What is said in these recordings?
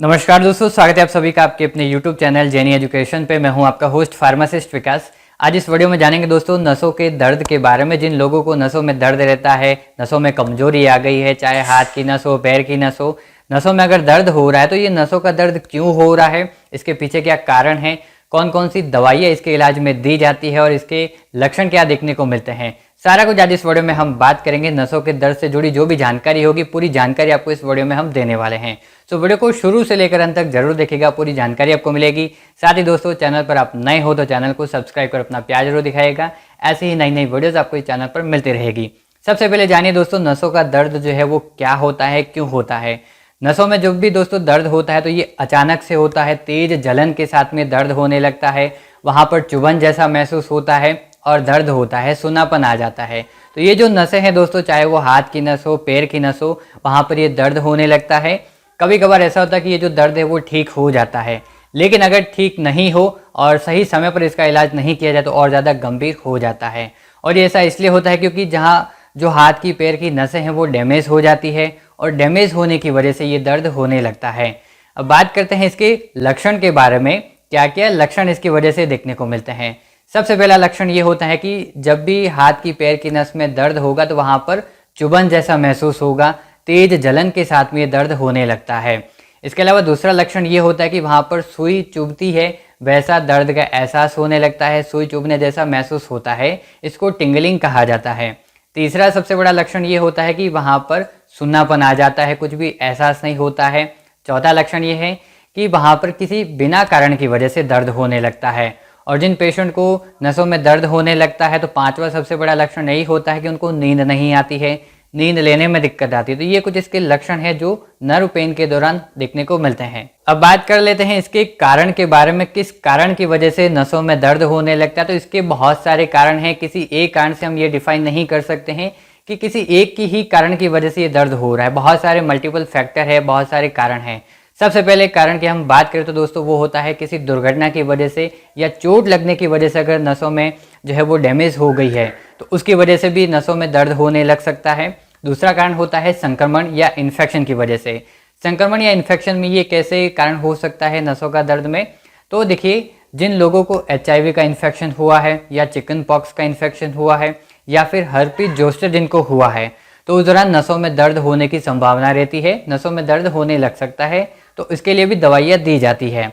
नमस्कार दोस्तों, स्वागत है आप सभी का आपके अपने YouTube चैनल जेनी एजुकेशन पे। मैं हूं आपका होस्ट फार्मासिस्ट विकास। आज इस वीडियो में जानेंगे दोस्तों नसों के दर्द के बारे में। जिन लोगों को नसों में दर्द रहता है, नसों में कमजोरी आ गई है, चाहे हाथ की नस हो, पैर की नस हो, नसों में अगर दर्द हो रहा है तो ये नसों का दर्द क्यों हो रहा है, इसके पीछे क्या कारण है, कौन कौन सी दवाइयाँ इसके इलाज में दी जाती है और इसके लक्षण क्या देखने को मिलते हैं, सारा कुछ आज इस वीडियो में हम बात करेंगे। नसों के दर्द से जुड़ी जो भी जानकारी होगी, पूरी जानकारी आपको इस वीडियो में हम देने वाले हैं। तो वीडियो को शुरू से लेकर अंत तक जरूर देखिएगा, पूरी जानकारी आपको मिलेगी। साथ ही दोस्तों, चैनल पर आप नए हो तो चैनल को सब्सक्राइब कर अपना प्यार जरूर दिखाएगा। ऐसे ही नई नई वीडियोस आपको इस चैनल पर मिलती रहेगी। सबसे पहले जानिए दोस्तों, नसों का दर्द जो है वो क्या होता है, क्यों होता है। नसों में जब भी दोस्तों दर्द होता है तो ये अचानक से होता है, तेज जलन के साथ में दर्द होने लगता है, वहाँ पर चुभन जैसा महसूस होता है और दर्द होता है, सुनापन आ जाता है। तो ये जो नसें हैं दोस्तों, चाहे वो हाथ की नस हो, पैर की नस हो, वहाँ पर ये दर्द होने लगता है। कभी कभार ऐसा होता है कि ये जो दर्द है वो ठीक हो जाता है, लेकिन अगर ठीक नहीं हो और सही समय पर इसका इलाज नहीं किया जाए तो और ज़्यादा गंभीर हो जाता है। और ये ऐसा इसलिए होता है क्योंकि जहाँ जो हाथ की पैर की नसें हैं वो डैमेज हो जाती है और डैमेज होने की वजह से ये दर्द होने लगता है। अब बात करते हैं इसके लक्षण के बारे में, क्या क्या लक्षण इसकी वजह से देखने को मिलते हैं। सबसे पहला लक्षण ये होता है कि जब भी हाथ की पैर की नस में दर्द होगा तो वहाँ पर चुभन जैसा महसूस होगा, तेज जलन के साथ में ये दर्द होने लगता है। इसके अलावा दूसरा लक्षण ये होता है कि वहाँ पर सुई चुभती है, वैसा दर्द का एहसास होने लगता है, सुई चुभने जैसा महसूस होता है, इसको टिंगलिंग कहा जाता है। तीसरा सबसे बड़ा लक्षण ये होता है कि वहाँ पर सुन्नापन आ जाता है, कुछ भी एहसास नहीं होता है। चौथा लक्षण ये है कि वहाँ पर किसी बिना कारण की वजह से दर्द होने लगता है। और जिन पेशेंट को नसों में दर्द होने लगता है तो पांचवा सबसे बड़ा लक्षण यही होता है कि उनको नींद नहीं आती है, नींद लेने में दिक्कत आती है। तो ये कुछ इसके लक्षण है जो नर्व पेन के दौरान देखने को मिलते हैं। अब बात कर लेते हैं इसके कारण के बारे में, किस कारण की वजह से नसों में दर्द होने लगता है। तो इसके बहुत सारे कारण हैं, किसी एक कारण से हम ये डिफाइन नहीं कर सकते हैं कि किसी एक की ही कारण की वजह से ये दर्द हो रहा है। बहुत सारे मल्टीपल फैक्टर है, बहुत सारे कारण हैं। सबसे पहले कारण की हम बात करें तो दोस्तों वो होता है किसी दुर्घटना की वजह से या चोट लगने की वजह से अगर नसों में जो है वो डैमेज हो गई है तो उसकी वजह से भी नसों में दर्द होने लग सकता है। दूसरा कारण होता है संक्रमण या इन्फेक्शन की वजह से। संक्रमण या इन्फेक्शन में ये कैसे कारण हो सकता है नसों का दर्द में, तो देखिए जिन लोगों को HIV का इन्फेक्शन हुआ है या चिकन पॉक्स का इन्फेक्शन हुआ है या फिर हर्पीज जोस्टर जिनको हुआ है तो उस दौरान नसों में दर्द होने की संभावना रहती है, नसों में दर्द होने लग सकता है, तो इसके लिए भी दवाइयाँ दी जाती है।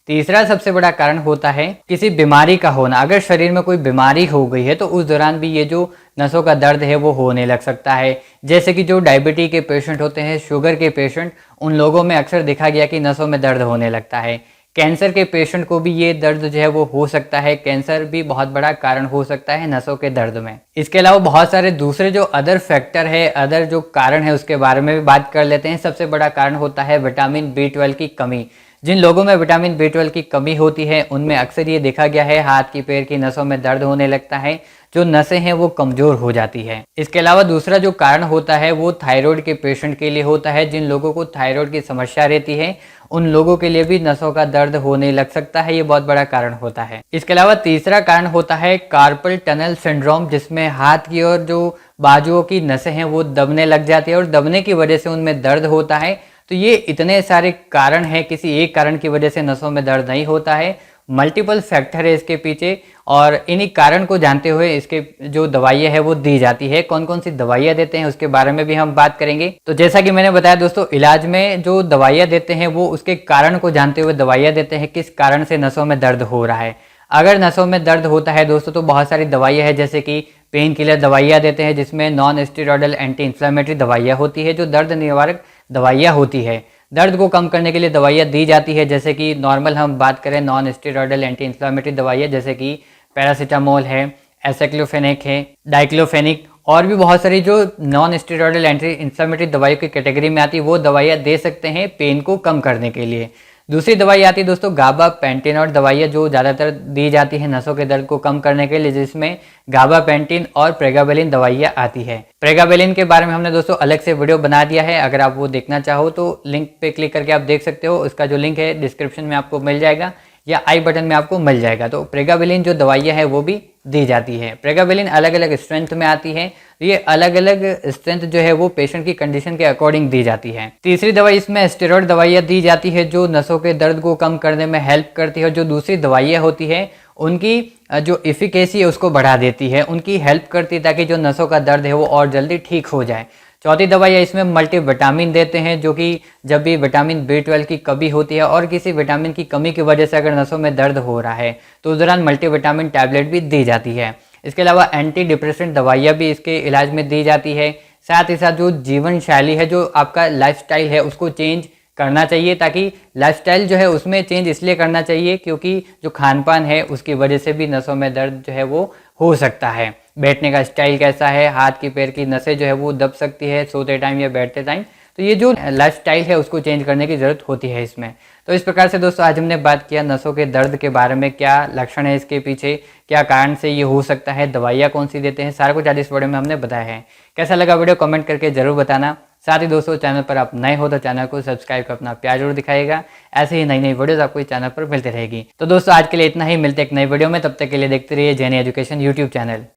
तीसरा सबसे बड़ा कारण होता है किसी बीमारी का होना। अगर शरीर में कोई बीमारी हो गई है तो उस दौरान भी ये जो नसों का दर्द है वो होने लग सकता है। जैसे कि जो डायबिटीज के पेशेंट होते हैं, शुगर के पेशेंट, उन लोगों में अक्सर देखा गया कि नसों में दर्द होने लगता है। कैंसर के पेशेंट को भी ये दर्द जो है वो हो सकता है, कैंसर भी बहुत बड़ा कारण हो सकता है नसों के दर्द में। इसके अलावा बहुत सारे दूसरे जो अदर फैक्टर है, अदर जो कारण है उसके बारे में भी बात कर लेते हैं। सबसे बड़ा कारण होता है विटामिन B12 की कमी। जिन लोगों में विटामिन B12 की कमी होती है उनमें अक्सर ये देखा गया है हाथ की पैर की नसों में दर्द होने लगता है, जो नसें हैं वो कमजोर हो जाती है। इसके अलावा दूसरा जो कारण होता है वो थायराइड के पेशेंट के लिए होता है। जिन लोगों को थायराइड की समस्या रहती है उन लोगों के लिए भी नसों का दर्द होने लग सकता है, ये बहुत बड़ा कारण होता है। इसके अलावा तीसरा कारण होता है कार्पल टनल सिंड्रोम, जिसमें हाथ की और जो बाजुओं की नसें हैं वो दबने लग जाती है और दबने की वजह से उनमें दर्द होता है। तो ये इतने सारे कारण हैं, किसी एक कारण की वजह से नसों में दर्द नहीं होता है, मल्टीपल फैक्टर है इसके पीछे। और इन्हीं कारण को जानते हुए इसके जो दवाइयाँ है वो दी जाती है। कौन कौन सी दवाइयाँ देते हैं उसके बारे में भी हम बात करेंगे। तो जैसा कि मैंने बताया दोस्तों, इलाज में जो दवाइयाँ देते हैं वो उसके कारण को जानते हुए दवाइयाँ देते हैं, किस कारण से नसों में दर्द हो रहा है। अगर नसों में दर्द होता है दोस्तों तो बहुत सारी दवाइयाँ हैं, जैसे कि पेन किलर दवाइयाँ देते हैं जिसमें नॉन स्टेरॉयडल एंटी इन्फ्लेमेटरी दवाइयाँ होती है, जो दर्द निवारक दवाइयाँ होती है। दर्द को कम करने के लिए दवाइयाँ दी जाती है, जैसे कि नॉर्मल हम बात करें नॉन स्टेरॉयडल एंटी इन्फ्लेमेटरी दवाइयाँ जैसे कि पैरासीटामोल है, एसाइक्लोफेनेक है, डाइक्लोफेनिक, और भी बहुत सारी जो नॉन स्टेरॉयडल एंटी इन्फ्लेमेटरी दवाइयों की कैटेगरी में आती है वो दवाइयाँ दे सकते हैं पेन को कम करने के लिए। दूसरी दवाई आती है दोस्तों गाबा पेंटिन और दवाइयाँ जो ज़्यादातर दी जाती है नसों के दर्द को कम करने के लिए, जिसमें गाबा पेंटिन और प्रेगाबेलिन दवाइयाँ आती है। प्रेगाबेलिन के बारे में हमने दोस्तों अलग से वीडियो बना दिया है, अगर आप वो देखना चाहो तो लिंक पे क्लिक करके आप देख सकते हो। उसका जो लिंक है डिस्क्रिप्शन में आपको मिल जाएगा, या आई बटन में आपको मिल जाएगा। तो प्रेगाबेलिन जो दवाइयाँ हैं वो भी दी जाती है। प्रेगाबेलिन अलग अलग स्ट्रेंथ में आती है, ये अलग अलग स्ट्रेंथ जो है वो पेशेंट की कंडीशन के अकॉर्डिंग दी जाती है। तीसरी दवाई इसमें स्टेरॉइड दवाइयाँ दी जाती है जो नसों के दर्द को कम करने में हेल्प करती है, और जो दूसरी दवाइयाँ होती है उनकी जो इफिकेसी है उसको बढ़ा देती है, उनकी हेल्प करती है ताकि जो नसों का दर्द है वो और जल्दी ठीक हो जाए। चौथी दवाई है इसमें मल्टीविटामिन देते हैं, जो कि जब भी विटामिन B12 की कमी होती है और किसी विटामिन की कमी की वजह से अगर नसों में दर्द हो रहा है तो उस दौरान मल्टीविटामिन टैबलेट भी दी जाती है। इसके अलावा एंटी डिप्रेसेंट दवाइयाँ भी इसके इलाज में दी जाती है। साथ ही साथ जो जीवन शैली है, जो आपका लाइफस्टाइल है उसको चेंज करना चाहिए, ताकि लाइफस्टाइल जो है उसमें चेंज इसलिए करना चाहिए क्योंकि जो खान पान है उसकी वजह से भी नसों में दर्द जो है वो हो सकता है। बैठने का स्टाइल कैसा है, हाथ की पैर की नसें जो है वो दब सकती है सोते टाइम या बैठते टाइम, तो ये जो लाइफस्टाइल है उसको चेंज करने की ज़रूरत होती है इसमें। तो इस प्रकार से दोस्तों आज हमने बात किया नसों के दर्द के बारे में, क्या लक्षण है इसके पीछे, क्या कारण से ये हो सकता है, दवाइयाँ कौन सी देते हैं, सारा कुछ आज इस वीडियो में हमने बताया है। कैसा लगा वीडियो कमेंट करके जरूर बताना। साथ ही दोस्तों चैनल पर आप नए हो तो चैनल को सब्सक्राइब कर अपना प्यार जरूर दिखाएगा। ऐसे ही नई नई वीडियोस आपको इस चैनल पर मिलती रहेगी। तो दोस्तों आज के लिए इतना ही, मिलते एक नई वीडियो में, तब तक के लिए देखते रहिए जेनी एजुकेशन यूट्यूब चैनल।